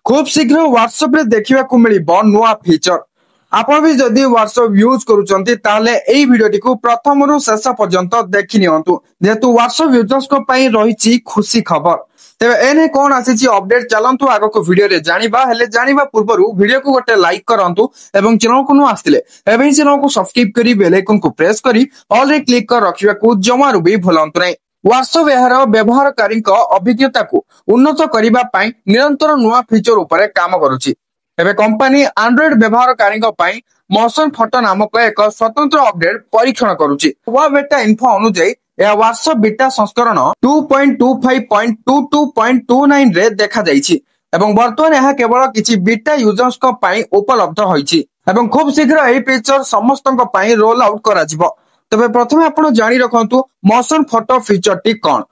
खूब शीघ्र व्हाट्सएप रे देखिबा को मिलिबो नुआ फीचर। आपण भी जदि व्हाट्सएप यूज करूचंती ताले एई वीडियोटी को प्रथम रु शेष पर्यंत देखि नियंतु जेतु व्हाट्सएप यूजर्स को पई रहिची खुशी खबर। तेबे एने कोन आसीची अपडेट चलंतु आगो को वीडियो रे जानिबा हेले जानिबा पूर्वरु वीडियो को गोटे लाइक करंतु एवं चैनल को नु आस्तिले एवं चैनल को सब्सक्राइब करी बेल आइकन को प्रेस करी ऑल रे क्लिक कर रखिबा को जमारु भी भूलंतु नै। व्हाट्सएप एहार व्यवहारकारी अभिज्ञता को उन्नत करने पाई निरंतर नुआ फीचर उपरे काम करुची। एबे कंपनी एंड्रॉइड व्यवहारकारी मोशन फोटो नामक एक स्वतंत्र अपडेट परीक्षण करुची। हुआ बेटा इन्फो अनुसार यह व्हाट्सएप बीटा संस्करण 2.25.22.29 रे देखा जाइछि एवं वर्तमान यह केवल किछि बीटा यूजर्स को पाई उपलब्ध होइछि एवं खूब शीघ्र एही फीचर समस्त को पाई रोल आउट करा जिवो। तबे प्रथमे आपण जानि रखंतु मोशन फोटो फीचर टी कोन।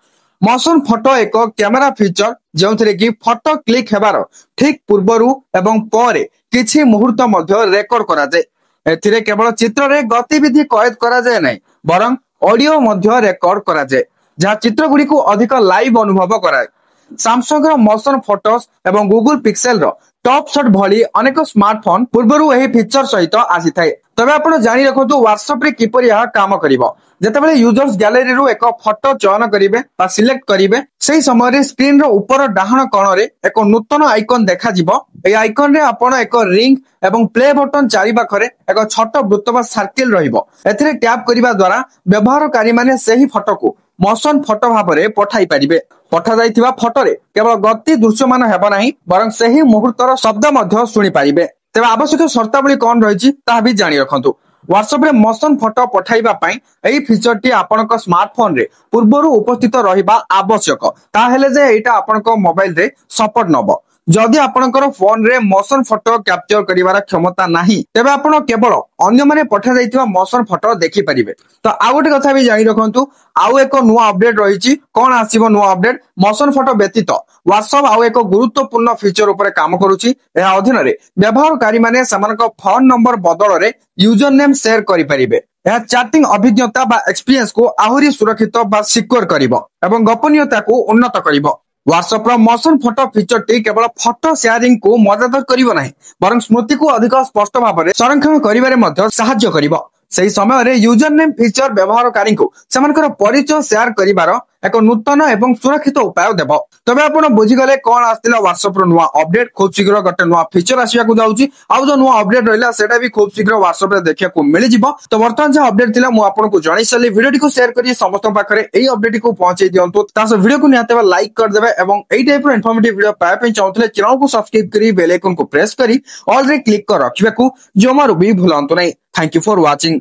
मोशन फोटो एक कैमेरा फीचर जेउथरे कि फोटो क्लिक हेबार ठीक पूर्वरु एवं परे किछि मुहूर्त मध्य रेकॉर्ड करा जाय। एथिरे केवल चित्र रे गतिविधि कैद करा जाय नै बरं ऑडियो मध्य रेकॉर्ड करा जाय जहा चित्र गुडी को अधिक लाइव अनुभव कराय। सैमसंग रो मोशन फोटोस एवं गूगल पिक्सेल रो टॉप शॉट भली अनेक स्मार्टफोन पूर्वरु एही फीचर सहित आसी थाए। तबे आपण जानि रखंतु व्हाट्सएप रे किपरि यह काम करिवो। जेतेबेले यूजर्स गैलरी रु एक फोटो चयन करिवे बा सिलेक्ट करिवे सेही समय रे स्क्रीन रो ऊपर डाहाण कोण रे एक नूतन आइकन देखा जिवो। ए आइकन रे आपण एक रिंग एवं प्ले बटन चारि पाखरे एक छोट वृत्त बा सर्किल रहिवो। एथिरे टैप करिवा द्वारा व्यवहारकारी माने सेही फोटो को मोशन फोटो भाबरे पठाई परिबे। पठा जाइथिबा फोटो रे केवल गति दृश्यमान हेबो नाही बरं सेही मुहूर्तर शब्द मध्य सुनि पारिबे। तेबे आवश्यक शर्तावली कोन रहिछि ता भी जानि रखंतु। व्हाट्सएप रे मोशन फोटो पठाइबा पई एही फीचर टी आपनक स्मार्टफोन रे पूर्वरु उपस्थित रहिबा आवश्यक। ता हेले जे एटा आपनक मोबाइल रे सपोर्ट नबो। जदि आपनकर फोन रे मोशन फोटो कैप्चर करिवार क्षमता नाही तेबे आपण केवल अन्य माने पठा जाइथिबा मोशन फोटो देखि परिबे। तो आ गोटे कथा भी जानि रखंतु आउ एक नुआ अपडेट रहिछि। कोन आसीबो नुआ अपडेट मोशन फोटो व्यतीत व्हाट्सएप आउ एक गुरुत्वपूर्ण फीचर ऊपर काम करूछि। एहा अधीन रे व्यवहारकारी माने समानक फोन नंबर बदल रे यूजर नेम शेयर करि परिबे। यह चैटिंग अभिज्ञता बा एक्सपीरियंस को आहुरी सुरक्षित बा सिक्योर करिवो एवं गोपनीयता को उन्नत करिवो। व्हाट्सएप रो मोशन फोटो फीचर टी केवल फोटो शेयरिंग को मदद करिवो नाही बरं स्मृति को अधिक स्पष्ट भाव में संरक्षण करिवारे मध्य सहायता करिवो। सेही समय रे यूजर नेम फीचर व्यवहारकारी को सेमानकर परिचय शेयर करिवार एक नूतन एवं सुरक्षित उपाय देबो। तबे आपण बुझी गले कोन आस्तिला व्हाट्सएप रो नुआ अपडेट। खूब शीघ्र गटे नुआ फीचर आसिया को जाउची आउ जो नुआ अपडेट रहला सेटा भी खूब शीघ्र व्हाट्सएप रे देखिया को मिलि जिवो। तो वर्तमान जे अपडेट थिला मु आपण को जणाई सली वीडियो को शेयर करी समस्त पाखरे एई अपडेट को पहुंचाई दियंतु। तासो वीडियो को निहाते लाइक कर देबे एवं एई टाइप रो इन्फॉर्मेटिव वीडियो पाए पे चाहतले चैनल को सब्सक्राइब करी बेल आइकन को प्रेस करी ऑल रे क्लिक कर रखिबा को जमारु भी भूलंतु नै। Thank you for watching.